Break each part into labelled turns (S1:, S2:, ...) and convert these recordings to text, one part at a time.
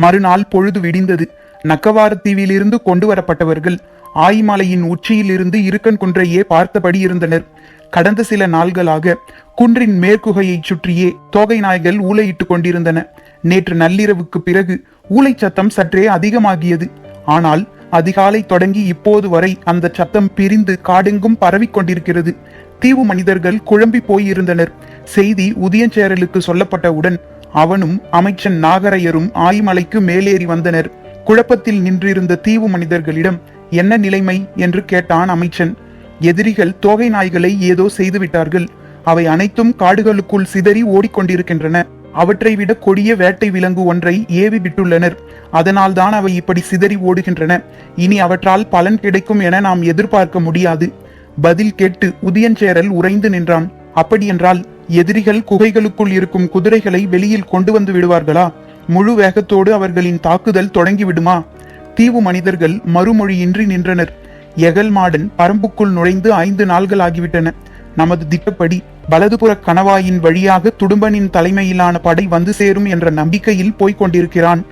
S1: மறுநாள் பொழுது விடிந்தது. நக்கவாரத்தீவிலிருந்து கொண்டு வரப்பட்டவர்கள் ஆயிமலையின் உச்சியிலிருந்து இருக்கன் குன்றையே பார்த்தபடி இருந்தனர். கடந்த சில நாள்களாக குன்றின் மேற்குகையைச் சுற்றியே தோகை நாய்கள் ஊளையிட்டுக் கொண்டிருந்தன. நேற்று நள்ளிரவுக்கு பிறகு ஊளை சத்தம் சற்றே அதிகமாகியது. ஆனால் அதிகாலை தொடங்கி இப்போது வரை அந்த சத்தம் பிரிந்து காடெங்கும் பரவிக் கொண்டிருக்கிறது. தீவு மனிதர்கள் குழம்பி போயிருந்தனர். செய்தி உதயஞ்சேரலுக்கு சொல்லப்பட்டவுடன் அவனும் அமைச்சன் நாகரையரும் ஆயிமலைக்கு மேலேறி வந்தனர். குழப்பத்தில் நின்றிருந்த தீவு மனிதர்களிடம் என்ன நிலைமை என்று கேட்டான் அமைச்சன். எதிரிகள் தோகை நாய்களை ஏதோ செய்துவிட்டார்கள். அவை அனைத்தும் காடுகளுக்குள் சிதறி ஓடிக்கொண்டிருக்கின்றன. அவற்றை விட கொடிய வேட்டை விலங்கு ஒன்றை ஏவி விட்டுள்ளனர். அதனால்தான் அவை இப்படி சிதறி ஓடுகின்றன. இனி அவற்றால் பலன் கிடைக்கும் என நாம் எதிர்பார்க்க முடியாது. பதில் கேட்டு உதயஞ்சேரல் உறைந்து நின்றான். அப்படியென்றால் எதிரிகள் குகைகளுக்குள் இருக்கும் குதிரைகளை வெளியில் கொண்டு வந்து விடுவார்களா? முழு வேகத்தோடு அவர்களின் தாக்குதல் தொடங்கிவிடுமா? தீவு மனிதர்கள் மறுமொழியின்றி நின்றனர். எகல்மாடன் பரம்புக்குள் நுழைந்து 5 நாள்கள் ஆகிவிட்டன. நமது திட்டப்படி வலதுபுற கணவாயின் வழியாக துடும்பனின் தலைமையிலான படை வந்து சேரும் என்ற நம்பிக்கையில் போய்க் கொண்டிருக்கிறான்.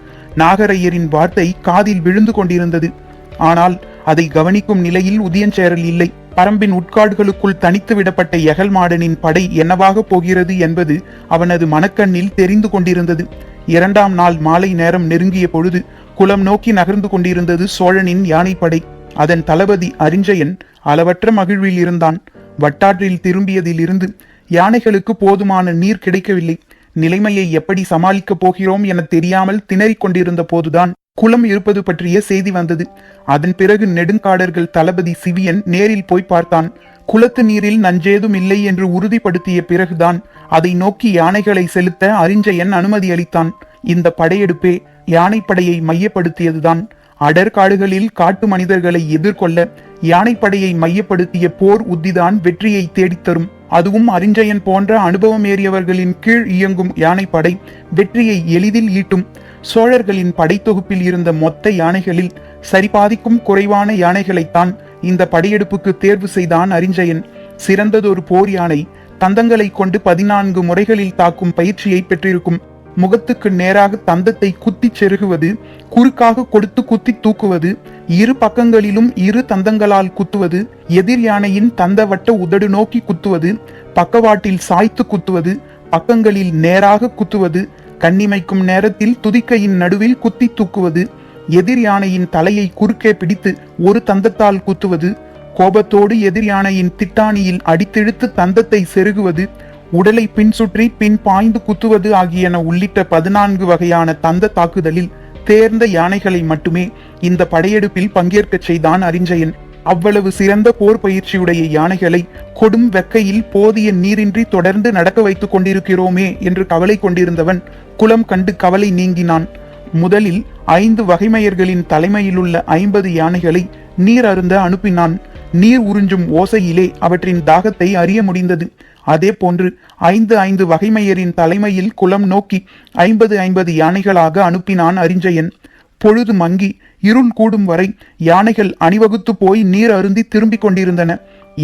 S1: நாகரையரின் வார்த்தை காதில் விழுந்து கொண்டிருந்தது. ஆனால் அதை கவனிக்கும் நிலையில் உதயஞ்சேரல் இல்லை. பரம்பின் உட்காடுகளுக்குள் தனித்து விடப்பட்ட எகல்மாடனின் படை என்னவாக போகிறது என்பது அவனது மனக்கண்ணில் தெரிந்து கொண்டிருந்தது. 2ஆம் நாள் மாலை நேரம் நெருங்கிய பொழுது குளம் நோக்கி நகர்ந்து கொண்டிருந்தது சோழனின் யானைப்படை. அதன் தளபதி அரிஞ்சயன் அளவற்ற மகிழ்வில் இருந்தான். வட்டாற்றில் திரும்பியதிலிருந்து யானைகளுக்கு போதுமான நீர் கிடைக்கவில்லை. நிலைமையை எப்படி சமாளிக்கப் போகிறோம் என தெரியாமல் திணறிக் கொண்டிருந்த போதுதான் குளம் இருப்பது பற்றிய செய்தி வந்தது. அதன் பிறகு நெடுங்காடர்கள் தளபதி சிவியன் நேரில் போய் பார்த்தான். குளத்து நீரில் நஞ்சேதும் இல்லை என்று உறுதிப்படுத்திய பிறகுதான் அதை நோக்கி யானைகளை செலுத்த அரிஞ்சயன் அனுமதி அளித்தான். இந்த படையெடுப்பே யானைப்படையை மையப்படுத்தியதுதான். அடர்காடுகளில் காட்டு மனிதர்களை எதிர்கொள்ள யானைப்படையை மையப்படுத்திய போர் உத்திதான் வெற்றியை தேடித்தரும். அதுவும் அரிஞ்சயன் போன்ற அனுபவமேறியவர்களின் கீழ் இயங்கும் யானைப்படை வெற்றியை எளிதில் ஈட்டும். சோழர்களின் படைத்தொகுப்பில் இருந்த மொத்த யானைகளில் சரிபாதிக்கும் குறைவான யானைகளைத்தான் இந்த படையெடுப்புக்கு தேர்வு செய்தான் அரிஞ்சயன். சிறந்ததொரு போர் யானை தந்தங்களை கொண்டு 14 முறைகளில் தாக்கும் பயிற்சியை பெற்றிருக்கும். முகத்துக்கு நேராக தந்தத்தை குத்தி செருகுவது, குறுக்காக கொடுத்து குத்தி தூக்குவது, இரு பக்கங்களிலும் 2 தந்தங்களால் குத்துவது, எதிர் யானையின் தந்தவட்ட உதடு நோக்கி குத்துவது, பக்கவாட்டில் சாய்த்து குத்துவது, பக்கங்களில் நேராக குத்துவது, கண்ணிமைக்கும் நேரத்தில் துதிக்கையின் நடுவில் குத்தி தூக்குவது, எதிர் யானையின் தலையை குறுக்கே பிடித்து ஒரு தந்தத்தால் குத்துவது, கோபத்தோடு எதிர் யானையின் திட்டாணியில் அடித்திழுத்து தந்தத்தை செருகுவது, உடலை பின் சுற்றி பின் பாய்ந்து குத்துவது ஆகியன உள்ளிட்ட 14 வகையான தந்த தாக்குதலில் தேர்ந்த யானைகளை மட்டுமே இந்த படையெடுப்பில் பங்கேற்கச் செய்தான் அரிஞ்சயன். அவ்வளவு சிறந்த போர் பயிற்சியுடைய யானைகளை கொடும் வெக்கையில் போதிய நீரின்றி தொடர்ந்து நடக்க வைத்துக் கொண்டிருக்கிறோமே என்று கவலை கொண்டிருந்தவன் குளம் கண்டு கவலை நீங்கினான். முதலில் 5 வகைமையர்களின் தலைமையிலுள்ள 50 யானைகளை நீர் அருந்த அனுப்பினான். நீர் உறிஞ்சும் ஓசையிலே அவற்றின் தாகத்தை அறிய முடிந்தது. அதே போன்று 5 வகைமையரின் தலைமையில் குளம் நோக்கி 50 யானைகளாக அனுப்பினான் அரிஞ்சயன். பொழுது மங்கி இருள் கூடும் வரை யானைகள் அணிவகுத்து போய் நீர் அருந்தி திரும்பிக் கொண்டிருந்தன.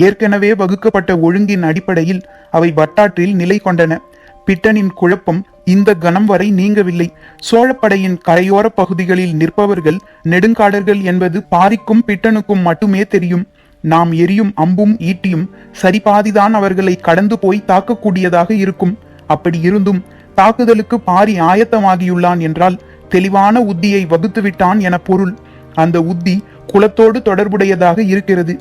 S1: ஏற்கனவே வகுக்கப்பட்ட ஒழுங்கின் அடிப்படையில் அவை வட்டாற்றில் நிலை கொண்டன. பிட்டனின் குழப்பம் இந்த கணம் வரை நீங்கவில்லை. சோழப்படையின் கரையோர பகுதிகளில் நிற்பவர்கள் நெடுங்காடர்கள் என்பது பாரிக்கும் பிட்டனுக்கும் மட்டுமே தெரியும். நாம் எரியும் அம்பும் ஈட்டியும் சரிபாதிதான் அவர்களை கடந்து போய் தாக்கக்கூடியதாக இருக்கும். அப்படி இருந்தும் தாக்குதலுக்கு பாரி ஆயத்தமாகியுள்ளான் என்றால் தெளிவான உத்தியை வகுத்துவிட்டான் என பொருள். அந்த உத்தி குலத்தோடு தொடர்புடையதாக இருக்கிறது.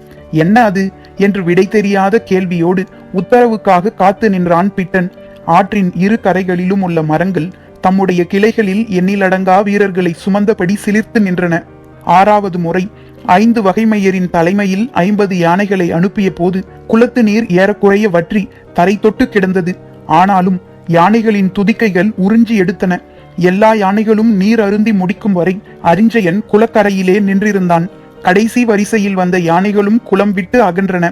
S1: என்ன அது என்று விடை தெரியாத கேள்வியோடு உத்தரவுக்காக காத்து நின்றான் பிட்டன். ஆற்றின் 2 கரைகளிலும் உள்ள மரங்கள் தம்முடைய கிளைகளில் எண்ணிலடங்கா வீரர்களை சுமந்தபடி சிலிர்த்து நின்றன. 6வது முறை 5 வகைமையரின் தலைமையில் 50 யானைகளை அனுப்பிய போது குளத்து நீர் ஏறக்குறைய வற்றி தரை தொட்டு கிடந்தது. ஆனாலும் யானைகளின் துதிக்கைகள் உறிஞ்சி எடுத்தன. எல்லா யானைகளும் நீர் அருந்தி முடிக்கும் வரை அரிஞ்சயன் குளக்கரையிலே நின்றிருந்தான். கடைசி வரிசையில் வந்த யானைகளும் குளம் விட்டு அகன்றன.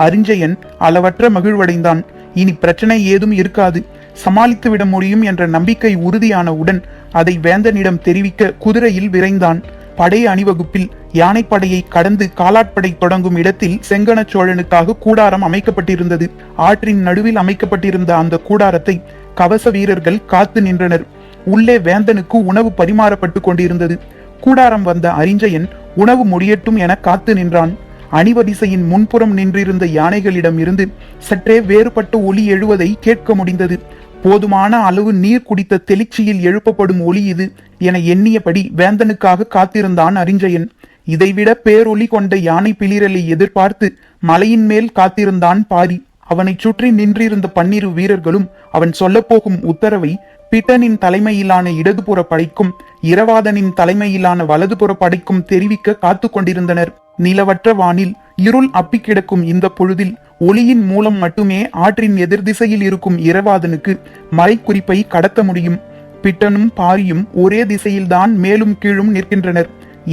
S1: அரிஞ்சயன் அளவற்ற மகிழ்வடைந்தான். இனி பிரச்சனை ஏதும் இருக்காது, சமாளித்து விட முடியும் என்ற நம்பிக்கை உறுதியானவுடன் அதை வேந்தனிடம் தெரிவிக்க குதிரையில் விரைந்தான். படை அணிவகுப்பில் யானைப்படையை கடந்து காலாட்படை தொடங்கும் இடத்தில் செங்கன சோழனுக்காக கூடாரம் அமைக்கப்பட்டிருந்தது. ஆற்றின் நடுவில் அமைக்கப்பட்டிருந்த அந்த கூடாரத்தை கவச வீரர்கள் காத்து நின்றனர். உள்ளே வேந்தனுக்கு உணவு பரிமாறப்பட்டு கொண்டிருந்தது. கூடாரம் வந்த அரிஞ்சயன் உணவு முடியட்டும் என காத்து நின்றான். அணிவரிசையின் முன்புறம் நின்றிருந்த யானைகளிடம் இருந்து சற்றே வேறுபட்ட ஒலி எழுவதை கேட்க முடிந்தது. போதுமான அளவு நீர் குடித்த தெளிச்சியில் எழுப்பப்படும் ஒலி இது என எண்ணியபடி வேந்தனுக்காக காத்திருந்தான் அரிஞ்சயன். இதைவிட பேரொலி கொண்ட யானை பிளிரலை எதிர்பார்த்து மலையின் மேல் காத்திருந்தான் பாரி. அவனை சுற்றி நின்றிருந்த 12 வீரர்களும் அவன் சொல்லப்போகும் உத்தரவை பிட்டனின் தலைமையிலான இடதுபுற படைக்கும் இரவாதனின் தலைமையிலான வலதுபுற படைக்கும் தெரிவிக்க காத்து கொண்டிருந்தனர். நிலவற்ற வானில் இருள் அப்பி கிடக்கும் இந்த பொழுதில் ஒளியின் மூலம் மட்டுமே ஆற்றின் எதிர் திசையில் இருக்கும் இரவாதனுக்கு மறைக்குறிப்பை கடத்த முடியும். பிட்டனும் பாரியும் ஒரே திசையில்தான் மேலும் கீழும் நிற்கின்றனர்.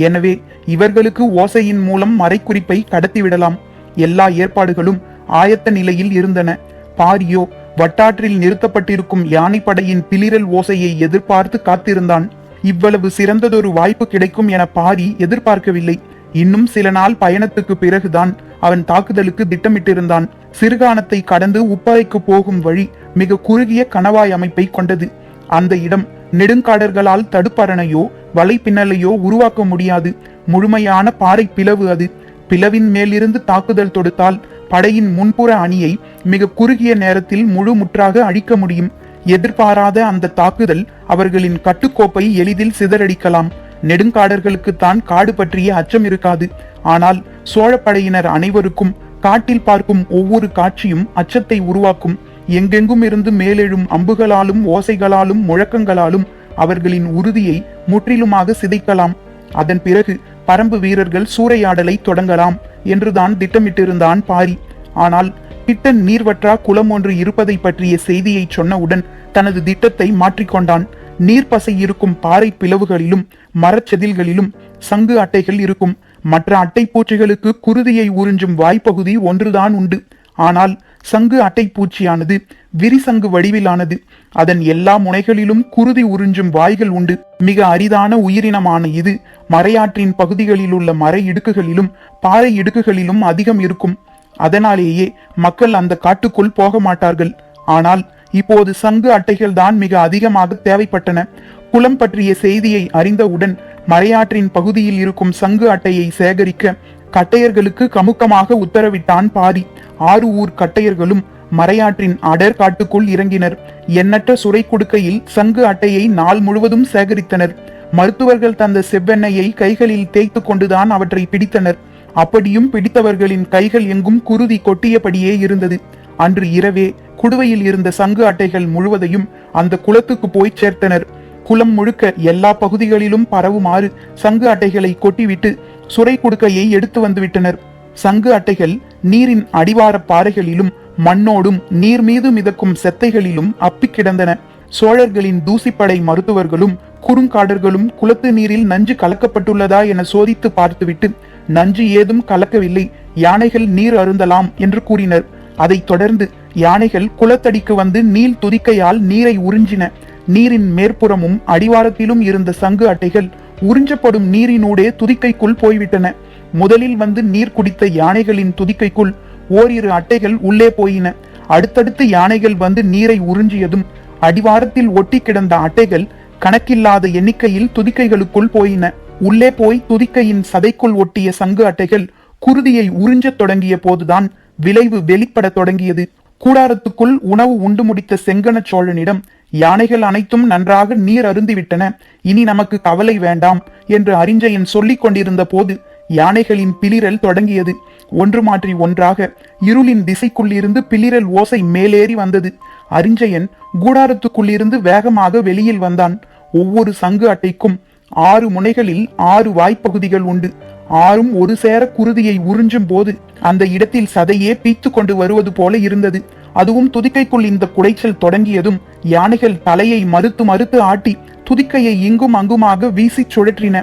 S1: எனவே இவர்களுக்கு ஓசையின் மூலம் மறைக்குறிப்பை கடத்திவிடலாம். எல்லா ஏற்பாடுகளும் ஆயத்த நிலையில் இருந்தன. பாரியோ வட்டாற்றில் நிறுத்தப்பட்டிருக்கும் யானைப்படையின் பிளிரல் ஓசையை எதிர்பார்த்து காத்திருந்தான். இவ்வளவு சிறந்ததொரு வாய்ப்பு கிடைக்கும் என பாரி எதிர்பார்க்கவில்லை. இன்னும் சில நாள் பயணத்துக்கு பிறகுதான் அவன் தாக்குதலுக்கு திட்டமிட்டிருந்தான். சிறுகானத்தை கடந்து உப்பாறைக்கு போகும் வழி மிக குறுகிய கணவாய் அமைப்பை கொண்டது. அந்த இடம் நெடுங்காடர்களால் தடுப்பரணையோ வலை பின்னலையோ உருவாக்க முடியாது. முழுமையான பாறை பிளவு அது. பிளவின் மேலிருந்து தாக்குதல் தொடுத்தால் படையின் முன்புற அணியை மிக குறுகிய நேரத்தில் முழு முற்றாக அழிக்க முடியும். எதிர்பாராத அந்த தாக்குதல் அவர்களின் கட்டுக்கோப்பை எளிதில் சிதறடிக்கலாம். நெடுங்காடர்களுக்குத்தான் காடு பற்றிய அச்சம் இருக்காது. ஆனால் சோழப்படையினர் அனைவருக்கும் காட்டில் பார்க்கும் ஒவ்வொரு காட்சியும் அச்சத்தை உருவாக்கும். எங்கெங்கும் இருந்து மேலெழும் அம்புகளாலும் ஓசைகளாலும் முழக்கங்களாலும் அவர்களின் உறுதியை முற்றிலுமாக சிதைக்கலாம். அதன் பிறகு பரம்பு வீரர்கள் சூறையாடலை தொடங்கலாம் என்றுதான் திட்டமிட்டிருந்தான் பாரி. ஆனால் பிட்டன் நீர்வற்றா குளம் ஒன்று இருப்பதை பற்றிய செய்தியை சொன்னவுடன் தனது திட்டத்தை மாற்றிக்கொண்டான். நீர்ப்பசை இருக்கும் பாறை பிளவுகளிலும் மரச்செதில்களிலும் சங்கு அட்டைகள் இருக்கும். மற்ற அட்டை பூச்சிகளுக்கு குருதியை உறிஞ்சும் வாய்ப்பகுதி ஒன்றுதான் உண்டு. ஆனால் சங்கு அட்டை பூச்சியானது விரிசங்கு வடிவிலானது. அதன் எல்லா முனைகளிலும் குருதி உறிஞ்சும் வாய்கள் உண்டு. மிக அரிதான உயிரினமான இது மறையாற்றின் பகுதிகளில் உள்ள மர இடுக்குகளிலும் பாறை இடுக்குகளிலும் அதிகம் இருக்கும். அதனாலேயே மக்கள் அந்த காட்டுக்குள் போக மாட்டார்கள். ஆனால் இப்போது சங்கு அட்டைகள் தான் மிக அதிகமாக தேவைப்பட்டன. குளம் பற்றிய செய்தியை அறிந்தவுடன் மறையாற்றின் பகுதியில் இருக்கும் சங்கு அட்டையை சேகரிக்க கட்டையர்களுக்கு கமுக்கமாக உத்தரவிட்டான் பாரி. 6 ஊர் கட்டையர்களும் மறையாற்றின் அடர் காட்டுக்குள் இறங்கினர். எண்ணற்ற சுரை குடுக்கையில் சங்கு அட்டையை நாள் முழுவதும் சேகரித்தனர். மருத்துவர்கள் தந்த செவ்வெண்ணெயை கைகளில் தேய்த்து கொண்டுதான் அவற்றை பிடித்தனர். அப்படியும் பிடித்தவர்களின் கைகள் எங்கும் குருதி கொட்டியபடியே இருந்தது. அன்று இரவே குடுவையில் இருந்த சங்கு அட்டைகள் முழுவதையும் அந்த குளத்துக்கு போய் சேர்த்தனர். குளம் முழுக்க எல்லா பகுதிகளிலும் பரவுமாறு சங்கு அட்டைகளை கொட்டிவிட்டு சுரை குடுக்கையை எடுத்து வந்துவிட்டனர். சங்கு அட்டைகள் நீரின் அடிவார பாறைகளிலும் மண்ணோடும் நீர் மீது மிதக்கும் செத்தைகளிலும் அப்பி கிடந்தன. சோழர்களின் தூசிப்படை மருத்துவர்களும் குறுங்காடர்களும் குளத்து நீரில் நஞ்சு கலக்கப்பட்டுள்ளதா என சோதித்து பார்த்துவிட்டு நஞ்சு ஏதும் கலக்கவில்லை, யானைகள் நீர் அருந்தலாம் என்று கூறினர். அதைத் தொடர்ந்து யானைகள் குளத்தடிக்கு வந்து நீள் துதிக்கையால் நீரை உறிஞ்சின. நீரின் மேற்புறமும் அடிவாரத்திலும் இருந்த சங்கு அட்டைகள் உறிஞ்சப்படும் நீரினூடே துதிக்கைக்குள் போய்விட்டன. முதலில் வந்து நீர் குடித்த யானைகளின் துதிக்கைக்குள் ஓரிரு அட்டைகள் உள்ளே போயின. அடுத்தடுத்து யானைகள் வந்து நீரை உறிஞ்சியதும் அடிவாரத்தில் ஒட்டி கிடந்த அட்டைகள் கணக்கில்லாத எண்ணிக்கையில் துதிக்கைகளுக்குள் போயின. உள்ளே போய் துதிக்கையின் சதைக்குள் ஒட்டிய சங்கு அட்டைகள் குருதியை உறிஞ்சத் தொடங்கிய போதுதான் விளைவு வெளிப்பட தொடங்கியது. கூடாரத்துக்குள் உணவு உண்டு முடித்த செங்கன சோழனிடம் யானைகள் அனைத்தும் நன்றாக நீர் அருந்திவிட்டன, இனி நமக்கு கவலை வேண்டாம் என்று அரிஞ்சயன் சொல்லிக் கொண்டிருந்த போது யானைகளின் பிளிரல் தொடங்கியது. ஒன்று மாற்றி ஒன்றாக இருளின் திசைக்குள்ளிருந்து பிளிரல் ஓசை மேலேறி வந்தது. அரிஞ்சயன் கூடாரத்துக்குள்ளிருந்து வேகமாக வெளியில் வந்தான். ஒவ்வொரு சங்கு அட்டைக்கும் 6 முனைகளில் 6 வாய்ப்பகுதிகள் உண்டு. 6ம் ஒரு சேர குருதியை உறிஞ்சும் போது அந்த இடத்தில் சதையே பீத்து கொண்டு வருவது போல இருந்தது. அதுவும் துதிக்கைக்குள் இந்த குடைச்சல் தொடங்கியதும் யானைகள் தலையை மறுத்து மறுத்து ஆட்டி துதிக்கையை இங்கும் அங்குமாக வீசி சுழற்றின.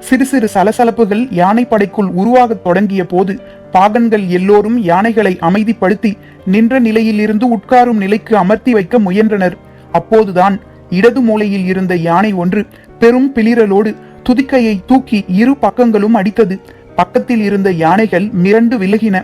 S1: சிறு சிறு சலசலப்புகள் யானை படைக்குள் உருவாகத் தொடங்கிய போது பாகன்கள் எல்லோரும் யானைகளை அமைதிப்படுத்தி நின்ற நிலையில் இருந்து உட்காரும் நிலைக்கு அமர்த்தி வைக்க முயன்றனர். அப்போதுதான் இடது மூலையில் இருந்த யானை ஒன்று பெரும் பிளிரலோடு துதிக்கையை தூக்கி இரு பக்கங்களும் அடித்தது. பக்கத்தில் இருந்த யானைகள் மிரண்டு விலகின.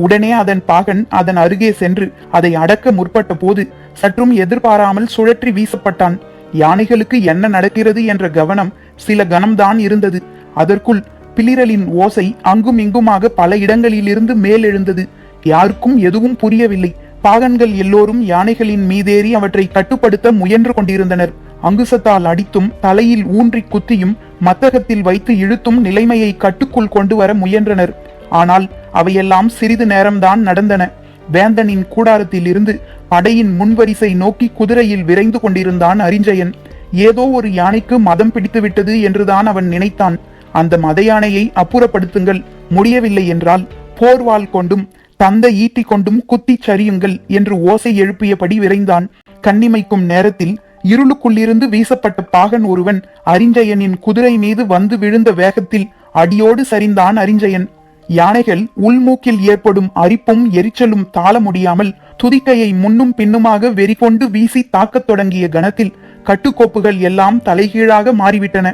S1: உடனே அதன் பாகன் அதன் அருகே சென்று அதை அடக்க முற்பட்ட போது சற்றும் எதிர்பாராமல் சுழற்றி வீசப்பட்டான். யானைகளுக்கு என்ன நடக்கிறது என்ற கவனம் சில கணம்தான் இருந்தது. அதற்குள் பிளிரலின் ஓசை அங்கும் இங்குமாக பல இடங்களிலிருந்து மேலெழுந்தது. யாருக்கும் எதுவும் புரியவில்லை. பாகன்கள் எல்லோரும் யானைகளின் மீதேறி அவற்றை கட்டுப்படுத்த முயன்று கொண்டிருந்தனர். அங்குசத்தால் அடித்தும் தலையில் ஊன்றி குத்தியும் மத்தகத்தில் வைத்து இழுத்தும் நிலைமையை கட்டுக்குள் கொண்டு வர முயன்றனர். ஆனால் அவையெல்லாம் சிறிது நேரம்தான் நடந்தன. வேந்தனின் கூடாரத்தில் இருந்து படையின் முன்வரிசை நோக்கி குதிரையில் விரைந்து கொண்டிருந்தான் அரிஞ்சயன். ஏதோ ஒரு யானைக்கு மதம் பிடித்துவிட்டது என்றுதான் அவன் நினைத்தான். அந்த மத யானையை அப்புறப்படுத்துங்கள், முடியவில்லை என்றால் போர்வாள் கொண்டும் தந்தை ஈட்டி கொண்டும் குத்திச் சரியுங்கள் என்று ஓசை எழுப்பியபடி விரைந்தான். கண்ணிமைக்கும் நேரத்தில் இருளுக்குள்ளிருந்து வீசப்பட்ட பாகன் ஒருவன் அரிஞ்சயனின் குதிரை மீது வந்து விழுந்த வேகத்தில் அடியோடு சரிந்தான் அரிஞ்சயன். யானைகள் உள்மூக்கில் ஏற்படும் அரிப்பும் எரிச்சலும் தாள முடியாமல் துதிக்கையை முன்னும் பின்னுமாக வெறிகொண்டு வீசி தாக்கத் தொடங்கிய கணத்தில் கட்டுக்கோப்புகள் எல்லாம் தலைகீழாக மாறிவிட்டன.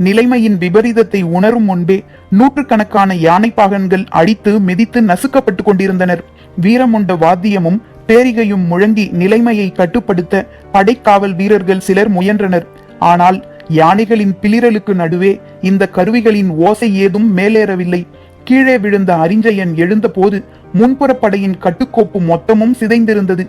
S1: நிலைமையின் விபரீதத்தை உணரும் முன்பே நூற்றுக்கணக்கான யானை பாகன்கள் அடித்து மிதித்து நசுக்கப்பட்டு கொண்டிருந்தனர். வீரமுண்ட வாத்தியமும் பேரிகையும் முழங்கி நிலைமையை கட்டுப்படுத்த படைக்காவல் வீரர்கள் சிலர் முயன்றனர். ஆனால் யானைகளின் பிளிரலுக்கு நடுவே இந்த கருவிகளின் ஓசை ஏதும் மேலேறவில்லை. கீழே விழுந்த அரிஞ்சயன் எழுந்தபோது முன்புறப்படையின் கட்டுக்கோப்பு மொத்தமும் சிதைந்திருந்தது.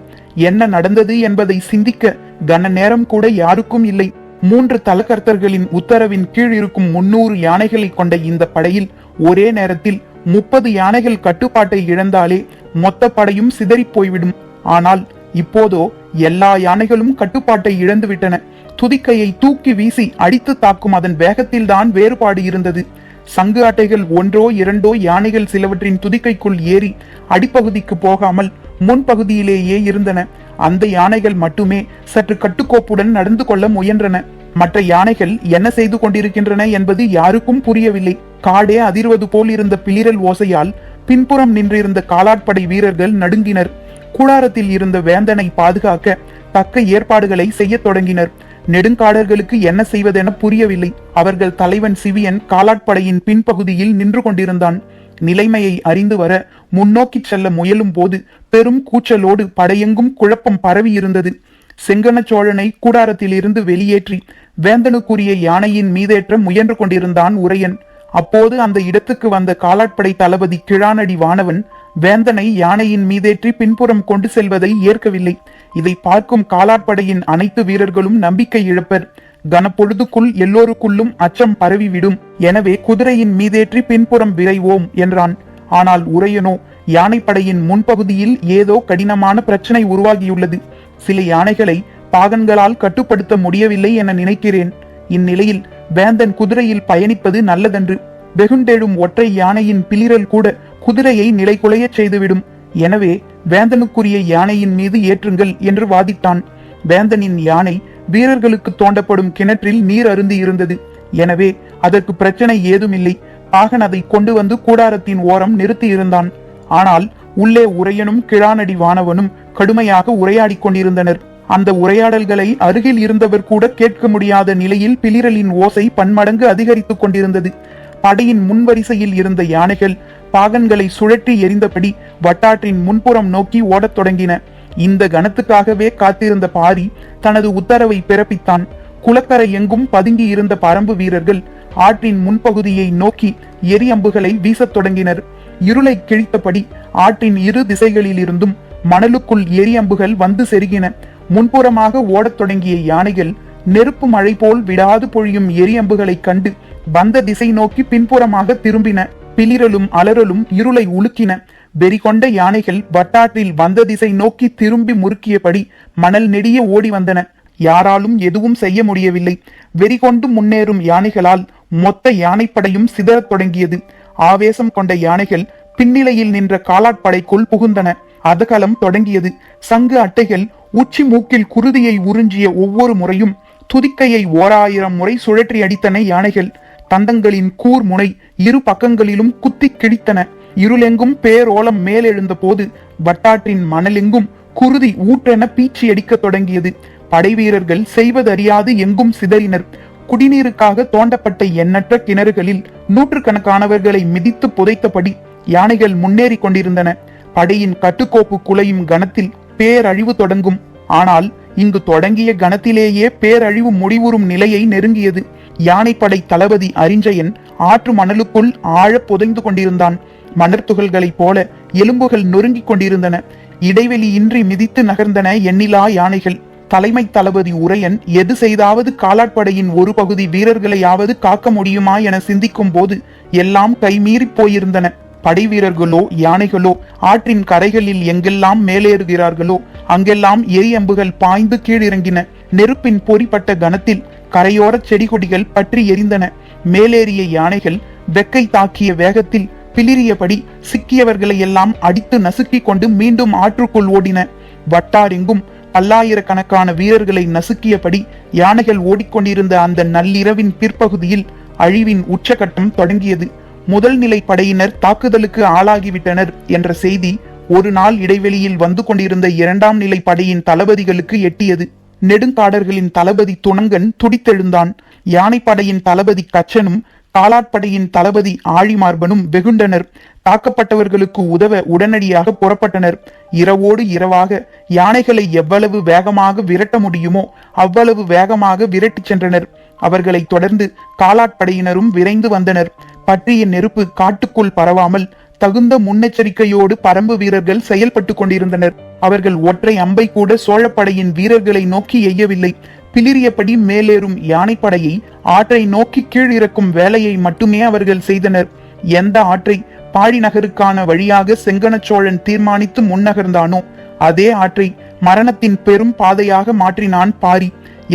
S1: என்ன நடந்தது என்பதை சிந்திக்க கன நேரம் கூட யாருக்கும் இல்லை. 3 தலகர்த்தர்களின் உத்தரவின் கீழ் இருக்கும் 300 யானைகளை கொண்ட இந்த படையில் ஒரே நேரத்தில் 30 யானைகள் கட்டுப்பாட்டை இழந்தாலே மொத்த படையும் சிதறி போய்விடும். ஆனால் இப்போதோ எல்லா யானைகளும் கட்டுப்பாட்டை இழந்துவிட்டன. துதிக்கையை தூக்கி வீசி அடித்து தாக்கும் அதன் வேகத்தில்தான் வேறுபாடு இருந்தது. சங்கு அட்டைகள் ஒன்றோ இரண்டோ யானைகள் சிலவற்றின் துதிக்கைக்குள் ஏறி அடிப்பகுதிக்கு போகாமல் முன்பகுதியிலேயே இருந்தன. அந்த யானைகள் மட்டுமே சற்று கட்டுக்கோப்புடன் நடந்து கொள்ள முயன்றன. மற்ற யானைகள் என்ன செய்து கொண்டிருக்கின்றன என்பது யாருக்கும் புரியவில்லை. காடே அதிர்வது போல் இருந்த பிளிரல் ஓசையால் பின்புறம் நின்றிருந்த காலாட்படை வீரர்கள் நடுங்கினர். கூடாரத்தில் இருந்த வேந்தனை பாதுகாக்க தக்க ஏற்பாடுகளை செய்ய தொடங்கினர். நெடுங்காடர்களுக்கு என்ன செய்வதென புரியவில்லை. அவர்கள் தலைவன் சிவியன் காலாட்படையின் பின்பகுதியில் நின்று கொண்டிருந்தான். நிலைமையை அறிந்து வர முன்னோக்கி செல்ல முயலும் போது பெரும் கூச்சலோடு படையெங்கும் குழப்பம் பரவி இருந்தது. செங்கன சோழனை கூடாரத்தில் இருந்து வெளியேற்றி வேந்தனுக்குரிய யானையின் மீதேற்ற முயன்று கொண்டிருந்தான் உரையன். அப்போது அந்த இடத்துக்கு வந்த காலாட்படை தளபதி கிழானடி வானவன் வேந்தனை யானையின் மீதேற்றி பின்புறம் கொண்டு செல்வதை ஏற்கவில்லை. இதை பார்க்கும் காலாட்படையின் அனைத்து வீரர்களும் நம்பிக்கை இழப்பர். கனப்பொழுதுக்குள் எல்லோருக்குள்ளும் அச்சம் பரவிவிடும். எனவே குதிரையின் மீதேற்றி பின்புறம் விரைவோம் என்றான். ஆனால் உரையனோ யானைப்படையின் முன்பகுதியில் ஏதோ கடினமான பிரச்சனை உருவாகியுள்ளது. சில யானைகளை பாகன்களால் கட்டுப்படுத்த முடியவில்லை என நினைக்கிறேன். இந்நிலையில் வேந்தன் குதிரையில் பயணிப்பது நல்லதன்று. வெகுண்டெழும் ஒற்றை யானையின் பிளிரல் கூட குதிரையை நிலைகுலைய செய்துவிடும். எனவே வேந்தனுக்குரிய யானையின் மீது ஏற்றுங்கள் என்று வாதிட்டான். வேந்தனின் யானை வீரர்களுக்கு தோண்டப்படும் கிணற்றில் நீர் அருந்தி இருந்தது. எனவே அதற்கு பிரச்சனை ஏதுமில்லை. பாகன் அதை கொண்டு வந்து கூடாரத்தின் ஓரம் நிறுத்தி இருந்தான். ஆனால் உள்ளே உரையனும் கிழானடி வானவனும் கடுமையாக உரையாடி கொண்டிருந்தனர். அந்த உரையாடல்களை அருகில் இருந்தவர் கூட கேட்க முடியாத நிலையில் பிளிரலின் ஓசை பன்மடங்கு அதிகரித்துக் கொண்டிருந்தது. படையின் முன்வரிசையில் இருந்த யானைகள் பாகன்களை சுழற்றி எரிந்தபடி வட்டாற்றின் முன்புறம் நோக்கி ஓடத் தொடங்கின. இந்த கணத்துக்காகவே காத்திருந்த பாரி தனது உத்தரவை பிறப்பித்தான். குளக்கரை எங்கும் பதுங்கி இருந்த பரம்பு வீரர்கள் ஆற்றின் முன்பகுதியை நோக்கி எரி அம்புகளை வீசத் தொடங்கினர். இருளை கிழித்தபடி ஆற்றின் இரு திசைகளில் இருந்தும் மணலுக்குள் எரி அம்புகள் வந்து செருகின. முன்புறமாக ஓடத் தொடங்கிய யானைகள் நெருப்பு மழை போல் விடாது பொழியும் எரி அம்புகளை கண்டு வந்த திசை நோக்கி பின்புறமாக திரும்பின. பிளிரலும் அலறலும் இருளை உலுக்கின. வெறி கொண்ட யானைகள் வட்டாற்றில் வந்த திசை நோக்கி திரும்பி முறுக்கியபடி மணல் நெடிய ஓடி வந்தன. யாராலும் எதுவும் செய்ய முடியவில்லை. வெறி கொண்டு முன்னேறும் யானைகளால் மொத்த யானைப்படையும் சிதறத் தொடங்கியது. ஆவேசம் கொண்ட யானைகள் பின்னிலையில் நின்ற காலாட்படைக்குள் புகுந்தன. அதகலம் தொடங்கியது. சங்கு அட்டைகள் உச்சி மூக்கில் குருதியை உறிஞ்சிய ஒவ்வொரு முறையும் துதிக்கையை 1000 முறை சுழற்றி அடித்தன யானைகள். தந்தங்களின் கூர் முனை இரு பக்கங்களிலும் குத்தி கிழித்தன. இருளெங்கும் பேரோலம் மேலெழுந்த போது வட்டாற்றின் மணலெங்கும் குருதி ஊற்றென பீச்சி அடிக்க தொடங்கியது. படை வீரர்கள் செய்வதறியாது எங்கும் சிதறினர். குடிநீருக்காக தோண்டப்பட்ட எண்ணற்ற கிணறுகளில் நூற்றுக்கணக்கானவர்களை மிதித்து புதைத்தபடி யானைகள் முன்னேறி கொண்டிருந்தன. படையின் கட்டுக்கோப்பு குலையும் கணத்தில் பேரழிவு தொடங்கும். ஆனால் இங்கு தொடங்கிய கணத்திலேயே பேரழிவு முடிவுறும் நிலையை நெருங்கியது. யானைப்படை தளபதி அரிஞ்சயன் ஆற்று மணலுக்குள் ஆழ புதைந்து கொண்டிருந்தான். மணற்துகள்களைப் போல எலும்புகள் நொறுங்கிக் கொண்டிருந்தன. இடைவெளியின்றி மிதித்து நகர்ந்தன எண்ணிலா யானைகள். தலைமை தளபதி உரையன் எது செய்தாவது காலாட்படையின் ஒரு பகுதி வீரர்களையாவது காக்க முடியுமா என சிந்திக்கும் போது எல்லாம் கைமீறி போயிருந்தன. படை வீரர்களோ யானைகளோ ஆற்றின் கரைகளில் எங்கெல்லாம் மேலேறுகிறார்களோ அங்கெல்லாம் எரியம்புகள் பாய்ந்து கீழிறங்கின. நெருப்பின் பொறிப்பட்ட கணத்தில் கரையோர செடி கொடிகள் பற்றி எரிந்தன. மேலேறிய யானைகள் வெக்கை தாக்கிய வேகத்தில் பிளிரியபடி சிக்கியவர்களை எல்லாம் அடித்து நசுக்கிக் கொண்டு மீண்டும் ஆற்றுக்குள் ஓடின. வட்டாரெங்கும் பல்லாயிரக்கணக்கான வீரர்களை நசுக்கியபடி யானைகள் ஓடிக்கொண்டிருந்த அந்த நள்ளிரவின் பிற்பகுதியில் அழிவின் உச்சகட்டம் தொடங்கியது. முதல் நிலை படையினர் தாக்குதலுக்கு ஆளாகிவிட்டனர் என்ற செய்தி ஒரு நாள் இடைவெளியில் வந்து கொண்டிருந்த இரண்டாம் நிலை படையின் தளபதிகளுக்கு எட்டியது. நெடுங்காடர்களின் தளபதி துணங்கன் துடித்தெழுந்தான். யானைப்படையின் தளபதி கச்சனும் காலாட்படையின் தளபதி ஆழிமார்பனும் வெகுண்டனர். தாக்கப்பட்டவர்களுக்கு உதவ உடனடியாக புறப்பட்டனர். இரவோடு இரவாக யானைகளை எவ்வளவு வேகமாக விரட்ட முடியுமோ அவ்வளவு வேகமாக விரட்டிச் சென்றனர். அவர்களை தொடர்ந்து காலாட்படையினரும் விரைந்து வந்தனர். பற்றிய நெருப்பு காட்டுக்குள் பரவாமல் தகுந்த முன்னெச்சரிக்கையோடு பரம்பு வீரர்கள் செயல்பட்டு கொண்டிருந்தனர். அவர்கள் ஒற்றை அம்பை கூட சோழப்படையின் வீரர்களை நோக்கி எய்யவில்லை. பிளிரியபடி மேலேறும் யானைப்படையை ஆற்றை நோக்கி கீழிறக்கும் வேலையை மட்டுமே அவர்கள் செய்தனர். எந்த ஆற்றை பாழி நகருக்கான வழியாக செங்கன சோழன் தீர்மானித்து முன்னகர்ந்தானோ அதே ஆற்றை மரணத்தின் பெரும் பாதையாக மாற்றினான் பாரி.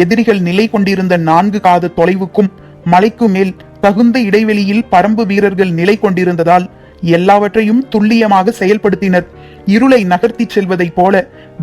S1: எதிரிகள் நிலை கொண்டிருந்த 4 காத தொலைவுக்கும் மலைக்கு மேல் தகுந்த இடைவெளியில் பரம்பு வீரர்கள் நிலை கொண்டிருந்ததால் எல்லாவற்றையும் துல்லியமாக செயல்படுத்தினர். இருளை நகர்த்தி செல்வதைப் போல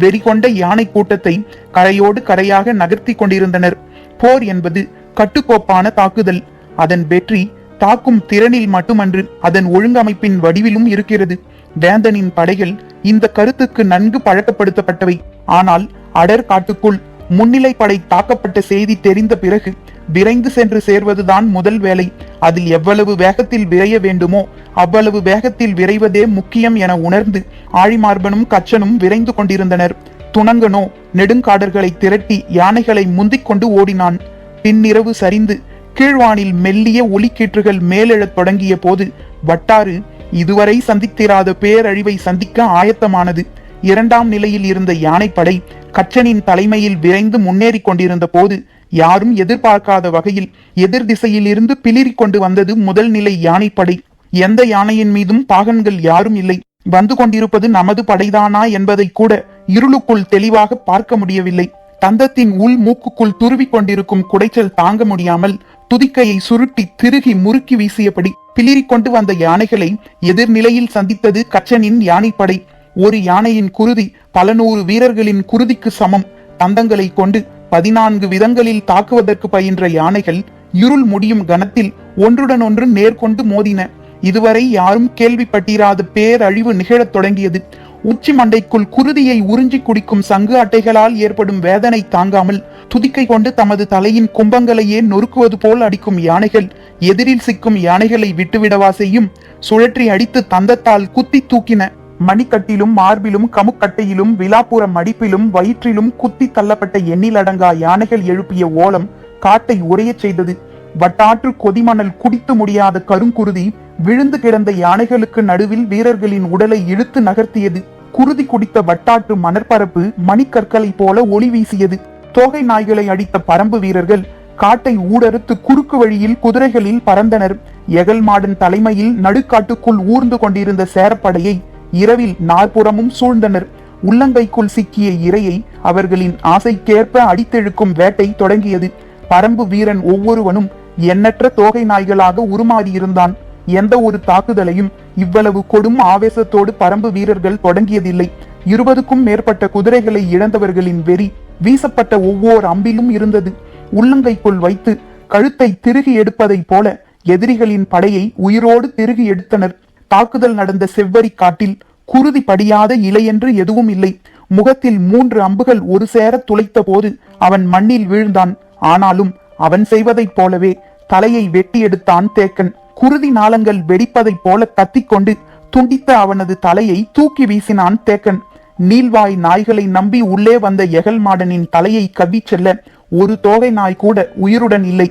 S1: வெறி கொண்ட யானை கூட்டத்தை கரையோடு கரையாக நகர்த்தி கொண்டிருந்தனர். போர் என்பது கட்டுக்கோப்பான தாக்குதல். அதன் வெற்றி தாக்கும் திறனில் மட்டுமன்று அதன் ஒழுங்கமைப்பின் வடிவிலும் இருக்கிறது. வேந்தனின் படைகள் இந்த கருத்துக்கு நன்கு பழக்கப்படுத்தப்பட்டவை. ஆனால் அடர் காட்டுக்குள் முன்னிலை படை தாக்கப்பட்ட செய்தி தெரிந்த பிறகு விரைந்து சென்று சேர்வதுதான் முதல் வேலை. அதில் எவ்வளவு வேகத்தில் விரைய வேண்டுமோ அவ்வளவு வேகத்தில் விரைவதே முக்கியம் என உணர்ந்து ஆழிமார்பனும் கச்சனும் விரைந்து கொண்டிருந்தனர். துணங்கனோ நெடுங்காடர்களை திரட்டி யானைகளை முந்திக் கொண்டு ஓடினான். பின்னிரவு சரிந்து கீழ்வானில் மெல்லிய ஒலிக்கீற்றுகள் மேலெழத் தொடங்கிய போது வட்டாறு இதுவரை சந்தித்திராத பேரழிவை சந்திக்க ஆயத்தமானது. 2ஆம் நிலையில் இருந்த யானைப்படை கச்சனின் தலைமையில் விரைந்து முன்னேறி கொண்டிருந்த போது யாரும் எதிர்பார்க்காத வகையில் எதிர் திசையில் இருந்து பிளிரி கொண்டு வந்தது முதல் நிலை யானைப்படை. எந்த யானையின் மீதும் பாகன்கள் யாரும் இல்லை. வந்து கொண்டிருப்பது நமது படைதானா என்பதை கூட இருளுக்குள் தெளிவாக பார்க்க முடியவில்லை. தந்தத்தின் உள் மூக்குக்குள் துருவி கொண்டிருக்கும் குடைச்சல் தாங்க முடியாமல் துதிக்கையை சுருட்டி திருகி முறுக்கி வீசியபடி பிளிரி கொண்டு வந்த யானைகளை எதிர்நிலையில் சந்தித்தது கச்சனின் யானைப்படை. ஒரு யானையின் குருதி பல 100 வீரர்களின் குருதிக்கு சமம். தந்தங்களை கொண்டு 14 விதங்களில் தாக்குவதற்கு பயின்ற யானைகள் இருள் முடியும் கணத்தில் ஒன்றுடன் ஒன்று நேர்கொண்டு மோதின. இதுவரை யாரும் கேள்விப்பட்டிராத பேரழிவு நிகழத் தொடங்கியது. உச்சி மண்டைக்குள் குருதியை உறிஞ்சி குடிக்கும் சங்கு அட்டைகளால் ஏற்படும் வேதனை தாங்காமல் துதிக்கை கொண்டு தமது தலையின் கும்பங்களையே நொறுக்குவது போல் அடிக்கும் யானைகள் எதிரில் சிக்கும் யானைகளை விட்டுவிடவா செய்யும்? சுழற்றி அடித்து தந்தத்தால் குத்தி தூக்கின. மணிக்கட்டிலும் மார்பிலும் கமுக்கட்டையிலும் விலாப்புற மடிப்பிலும் வயிற்றிலும் குத்தி தள்ளப்பட்ட எண்ணிலடங்கா யானைகள் எழுப்பிய ஓலம் காட்டை உறையச் செய்தது. வட்டாற்று கொதிமணல் குடித்து முடியாத கருங்குருதி விழுந்து கிடந்த யானைகளுக்கு நடுவில் வீரர்களின் உடலை இழுத்து நகர்த்தியது. குருதி குடித்த வட்டாற்று மணற்பரப்பு மணிக்கற்களை போல ஒளி வீசியது. தோகை நாய்களை அடித்த பரம்பு வீரர்கள் காட்டை ஊடறுத்து குறுக்கு வழியில் குதிரைகளில் பறந்தனர். எகல் மாடன் தலைமையில் நடுக்காட்டுக்குள் ஊர்ந்து கொண்டிருந்த சேரப்படையை இரவில் நாற்புறமும் சூழ்ந்தனர். உள்ளங்கைக்குள் சிக்கிய இரையை அவர்களின் ஆசைக்கேற்ப அடித்தெழுக்கும் வேட்டை தொடங்கியது. பரம்பு வீரன் ஒவ்வொருவனும் எண்ணற்ற தோகை நாய்களாக உருமாறியிருந்தான். எந்த ஒரு தாக்குதலையும் இவ்வளவு கொடும் ஆவேசத்தோடு பரம்பு வீரர்கள் தொடங்கியதில்லை. 20க்கும் மேற்பட்ட குதிரைகளை இழந்தவர்களின் வெறி வீசப்பட்ட ஒவ்வொரு அம்பிலும் இருந்தது. உள்ளங்கைக்குள் வைத்து கழுத்தை திருகி எடுப்பதைப் போல எதிரிகளின் படையை உயிரோடு திருகி எடுத்தனர். தாக்குதல் நடந்த செவ்வரி காட்டில் குருதி படியாத இலையென்று எதுவும் இல்லை. முகத்தில் 3 அம்புகள் ஒரு சேர துளைத்த போது அவன் மண்ணில் வீழ்ந்தான். ஆனாலும் அவன் செய்வதைப் போலவே தலையை வெட்டி எடுத்தான் தேக்கன். குருதி நாளங்கள் வெடிப்பதைப் போல கத்திக்கொண்டு துண்டித்த அவனது தலையை தூக்கி வீசினான் தேக்கன். நீள்வாய் நாய்களை நம்பி உள்ளே வந்த எகல் மாடனின் தலையை கவ்விச் செல்ல ஒரு தோகை நாய் கூட உயிருடன் இல்லை.